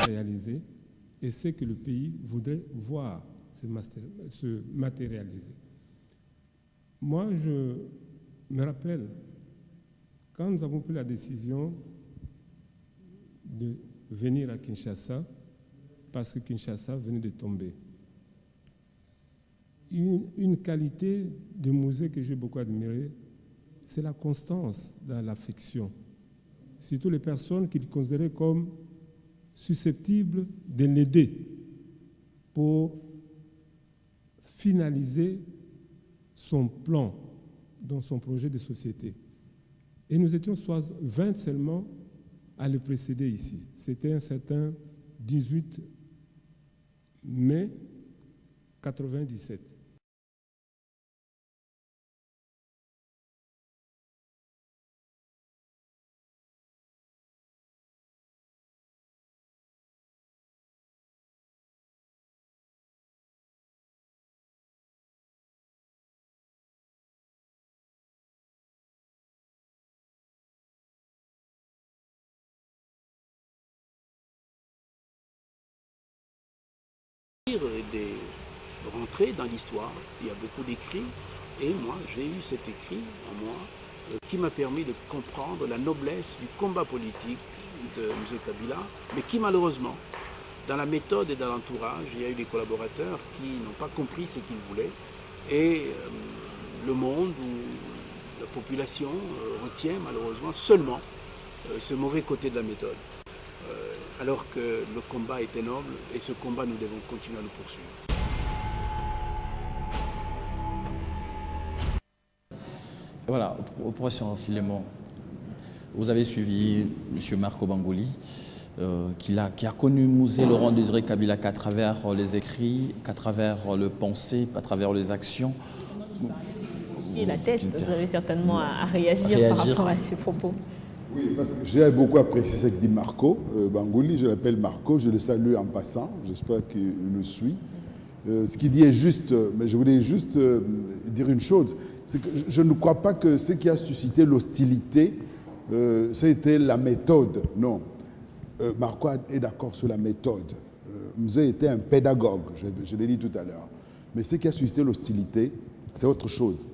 Réaliser et c'est que le pays voudrait voir se matérialiser. Moi, je me rappelle, quand nous avons pris la décision de venir à Kinshasa, parce que Kinshasa venait de tomber, une qualité de musée que j'ai beaucoup admirée, c'est la constance dans l'affection. Surtout les personnes qu'il considérait comme susceptibles de l'aider pour finaliser son plan dans son projet de société. Et nous étions 20 seulement à le précéder ici. C'était un certain 18 mai 1997. De rentrer dans l'histoire, il y a beaucoup d'écrits, et moi j'ai eu cet écrit en moi qui m'a permis de comprendre la noblesse du combat politique de M. Kabila, mais qui malheureusement, dans la méthode et dans l'entourage, il y a eu des collaborateurs qui n'ont pas compris ce qu'ils voulaient, et le monde ou la population retient malheureusement seulement ce mauvais côté de la méthode. Alors que le combat était noble et ce combat, nous devons continuer à le poursuivre. Voilà, Opération Filémon, vous avez suivi M. Marco Bangouli, qui a connu Musée Laurent Désiré Kabila qu'à travers les écrits, qu'à travers le pensée, à travers les actions. Et la tête, vous avez certainement à réagir par rapport à ces propos. Oui, parce que j'ai beaucoup apprécié ce que dit Marco Bangouli. Je l'appelle Marco, je le salue en passant. J'espère qu'il nous suit. Ce qu'il dit est juste, mais je voulais juste dire une chose. C'est que je ne crois pas que ce qui a suscité l'hostilité, c'était la méthode. Non. Marco est d'accord sur la méthode. Mzee était un pédagogue, je l'ai dit tout à l'heure. Mais ce qui a suscité l'hostilité, c'est autre chose.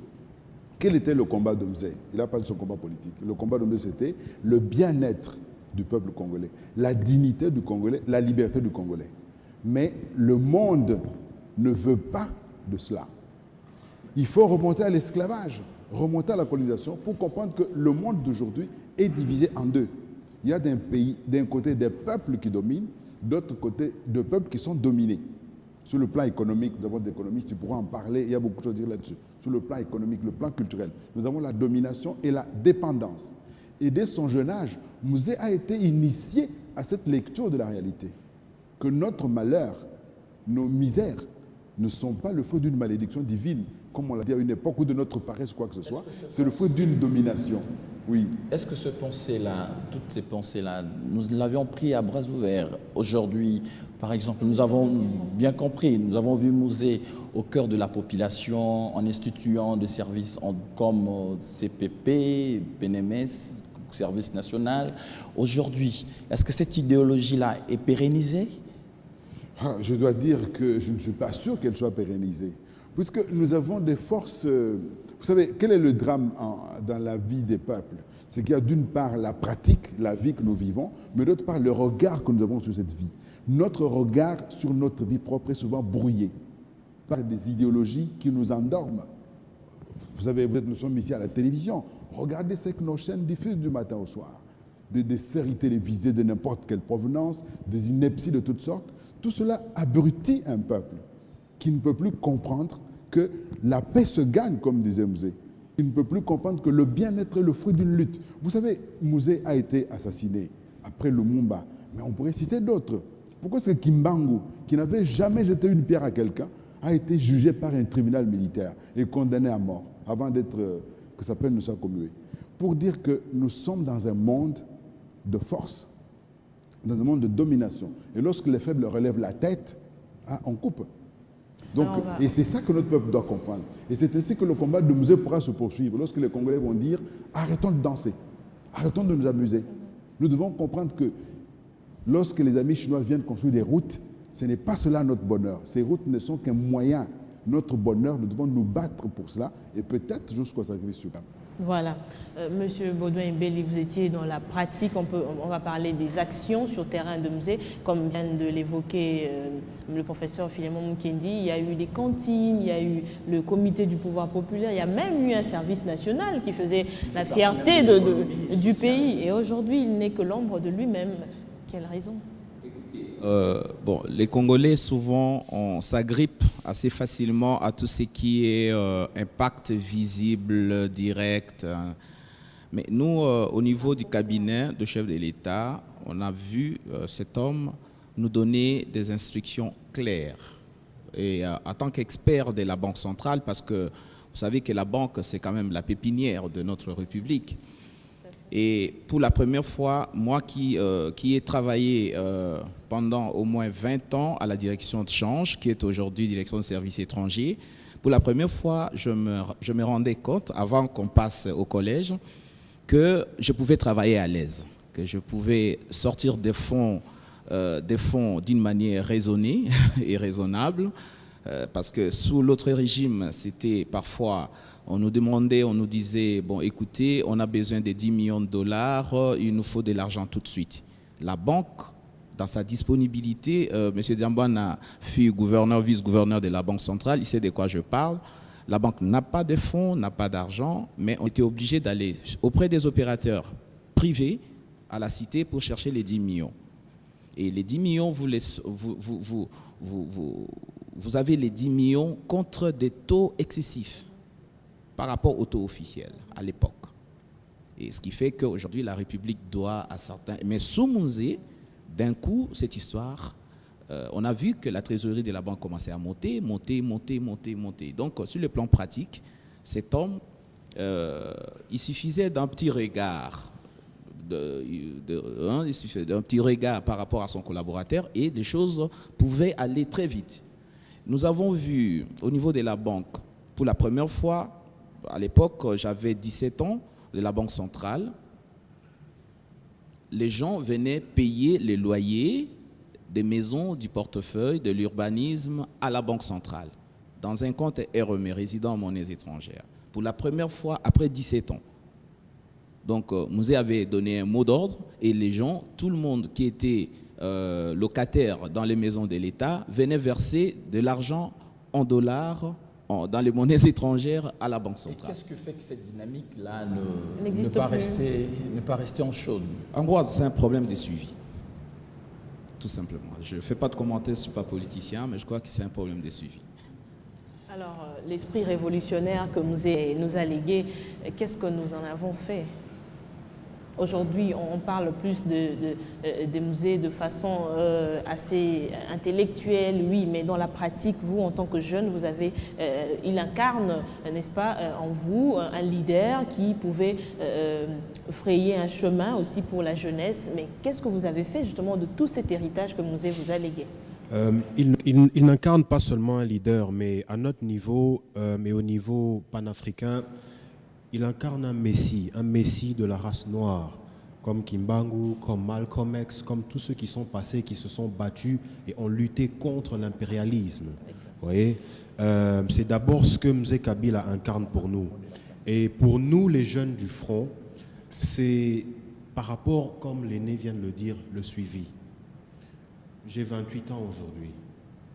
Quel était le combat de Mzee? Il a parlé de son combat politique. Le combat de Mzee, c'était le bien-être du peuple congolais, la dignité du Congolais, la liberté du Congolais. Mais le monde ne veut pas de cela. Il faut remonter à l'esclavage, remonter à la colonisation pour comprendre que le monde d'aujourd'hui est divisé en deux. Il y a d'un côté des peuples qui dominent, d'autre côté des peuples qui sont dominés. Sur le plan économique, nous avons des économistes qui pourront en parler, il y a beaucoup de choses à dire là-dessus. Sur le plan économique, le plan culturel, nous avons la domination et la dépendance. Et dès son jeune âge, Mzee a été initié à cette lecture de la réalité. Que notre malheur, nos misères, ne sont pas le fruit d'une malédiction divine, comme on l'a dit à une époque, ou de notre paresse, quoi que ce soit. C'est le fruit d'une domination. Oui. Est-ce que ce pensée-là, toutes ces pensées-là, nous l'avions pris à bras ouverts aujourd'hui? Par exemple, nous avons bien compris, nous avons vu Mzee au cœur de la population en instituant des services comme CPP, PNMS, Service national. Aujourd'hui, est-ce que cette idéologie-là est pérennisée? Je dois dire que je ne suis pas sûr qu'elle soit pérennisée. Puisque nous avons des forces... Vous savez, quel est le drame dans la vie des peuples? C'est qu'il y a d'une part la pratique, la vie que nous vivons, mais d'autre part le regard que nous avons sur cette vie. Notre regard sur notre vie propre est souvent brouillé par des idéologies qui nous endorment. Vous savez, nous sommes ici à la télévision. Regardez ce que nos chaînes diffusent du matin au soir. Des séries télévisées de n'importe quelle provenance, des inepties de toutes sortes. Tout cela abrutit un peuple qui ne peut plus comprendre que la paix se gagne, comme disait Mzee. Il ne peut plus comprendre que le bien-être est le fruit d'une lutte. Vous savez, Mzee a été assassiné après Lumumba, mais on pourrait citer d'autres. Pourquoi est-ce que Kimbangu, qui n'avait jamais jeté une pierre à quelqu'un, a été jugé par un tribunal militaire et condamné à mort avant d'être, que sa peine ne soit commuée? Pour dire que nous sommes dans un monde de force. dans un monde de domination. Et lorsque les faibles relèvent la tête, on coupe. Donc, et c'est ça que notre peuple doit comprendre. Et c'est ainsi que le combat de musée pourra se poursuivre. Lorsque les Congolais vont dire, arrêtons de danser, arrêtons de nous amuser. Nous devons comprendre que lorsque les amis chinois viennent construire des routes, ce n'est pas cela notre bonheur. Ces routes ne sont qu'un moyen. Notre bonheur, nous devons nous battre pour cela et peut-être jusqu'au sacrifice suprême. Voilà. Monsieur Baudouin-Mbéli, vous étiez dans la pratique, on va parler des actions sur terrain de musée, comme vient de l'évoquer le professeur Philémon Mukendi. Il y a eu des cantines, il y a eu le comité du pouvoir populaire, il y a même eu un service national qui faisait la fierté du pays. Et aujourd'hui, il n'est que l'ombre de lui-même. Quelle raison? Les Congolais, souvent, on s'agrippe assez facilement à tout ce qui est impact visible, direct. Mais nous, au niveau du cabinet de chef de l'État, on a vu cet homme nous donner des instructions claires. Et en tant qu'expert de la Banque centrale, parce que vous savez que la banque, c'est quand même la pépinière de notre République. Et pour la première fois, moi qui ai travaillé pendant au moins 20 ans à la direction de change, qui est aujourd'hui direction de services étrangers, pour la première fois, je me rendais compte, avant qu'on passe au collège, que je pouvais travailler à l'aise, que je pouvais sortir des fonds d'une manière raisonnée et raisonnable, parce que sous l'autre régime, c'était parfois... On nous demandait, on nous disait, bon écoutez, on a besoin de 10 millions de dollars, il nous faut de l'argent tout de suite. La banque, dans sa disponibilité, M. Diambouane fut gouverneur, vice-gouverneur de la Banque centrale, il sait de quoi je parle. La banque n'a pas de fonds, n'a pas d'argent, mais on était obligé d'aller auprès des opérateurs privés à la cité pour chercher les 10 millions. Et les 10 millions, vous avez les 10 millions contre des taux excessifs par rapport au taux officiel à l'époque. Et ce qui fait qu'aujourd'hui, la République doit à certains... Mais sous Mouzé, d'un coup, cette histoire, on a vu que la trésorerie de la banque commençait à monter. Donc, sur le plan pratique, cet homme, il suffisait d'un petit regard, il suffisait d'un petit regard par rapport à son collaborateur et les choses pouvaient aller très vite. Nous avons vu au niveau de la banque, pour la première fois, à l'époque, j'avais 17 ans, de la Banque centrale, les gens venaient payer les loyers des maisons, du portefeuille, de l'urbanisme à la Banque centrale, dans un compte RME, résident en monnaies étrangères, pour la première fois après 17 ans. Donc, Mouzé avait donné un mot d'ordre et les gens, tout le monde qui était locataire dans les maisons de l'État, venait verser de l'argent en dollars dans les monnaies étrangères à la Banque centrale. Qu'est-ce que fait que cette dynamique-là ne pas rester en chaude? Ambroise, c'est un problème de suivi. Tout simplement. Je ne fais pas de commentaires, je ne suis pas politicien, mais je crois que c'est un problème de suivi. Alors, l'esprit révolutionnaire que Mouzé nous a légué, qu'est-ce que nous en avons fait? Aujourd'hui, on parle plus des musées de façon assez intellectuelle, oui, mais dans la pratique, vous, en tant que jeune, il incarne, n'est-ce pas, en vous, un leader qui pouvait frayer un chemin aussi pour la jeunesse. Mais qu'est-ce que vous avez fait justement de tout cet héritage que Mouzé vous a légué? Il n'incarne pas seulement un leader, mais à notre niveau, mais au niveau panafricain, il incarne un messie de la race noire, comme Kimbangu, comme Malcolm X, comme tous ceux qui sont passés, qui se sont battus et ont lutté contre l'impérialisme. Vous voyez, c'est d'abord ce que Mzee Kabila incarne pour nous. Et pour nous, les jeunes du front, c'est par rapport, comme l'aîné vient de le dire, le suivi. J'ai 28 ans aujourd'hui.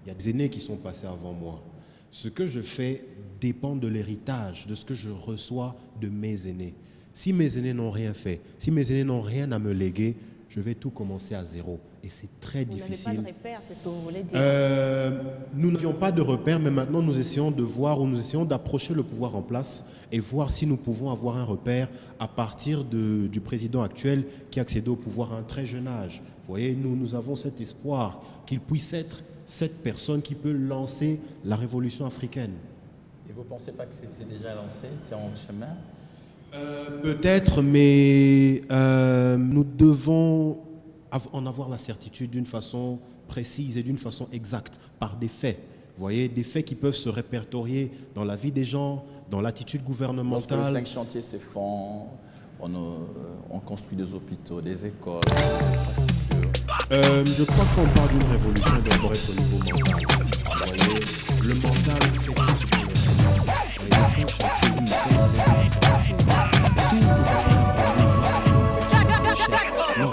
Il y a des aînés qui sont passés avant moi. Ce que je fais dépend de l'héritage, de ce que je reçois de mes aînés. Si mes aînés n'ont rien fait, si mes aînés n'ont rien à me léguer, je vais tout commencer à zéro. Et c'est très difficile. Vous n'avez pas de repère, c'est ce que vous voulez dire? Nous n'avions pas de repère, mais maintenant nous essayons de voir, ou nous essayons d'approcher le pouvoir en place et voir si nous pouvons avoir un repère à partir du président actuel qui a accédé au pouvoir à un très jeune âge. Vous voyez, nous avons cet espoir qu'il puisse être cette personne qui peut lancer la révolution africaine. Et vous ne pensez pas que c'est déjà lancé, c'est en chemin? Peut-être, mais nous devons en avoir la certitude d'une façon précise et d'une façon exacte, par des faits. Vous voyez, des faits qui peuvent se répertorier dans la vie des gens, dans l'attitude Lorsque gouvernementale. les 5 chantiers se font, on construit des hôpitaux, des écoles, des infrastructures. Je crois qu'on parle d'une révolution d'abord être au niveau mental. Vous voyez, le mental fait tout ce qu'on reste. Et les 5 chantiers uniquement tout ne va pas juste non.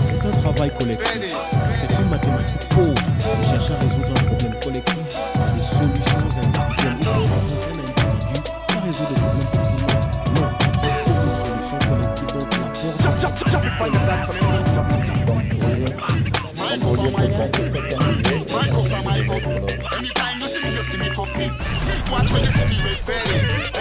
C'est un travail collectif. C'est une mathématique pauvre de chercher à résoudre un problème collectif par des solutions individuelles. Ou par exemple, un individu va résoudre des problèmes pour tout le monde. Non, il faut une solution collective. Donc Anytime you see me, watch when you see me red belly.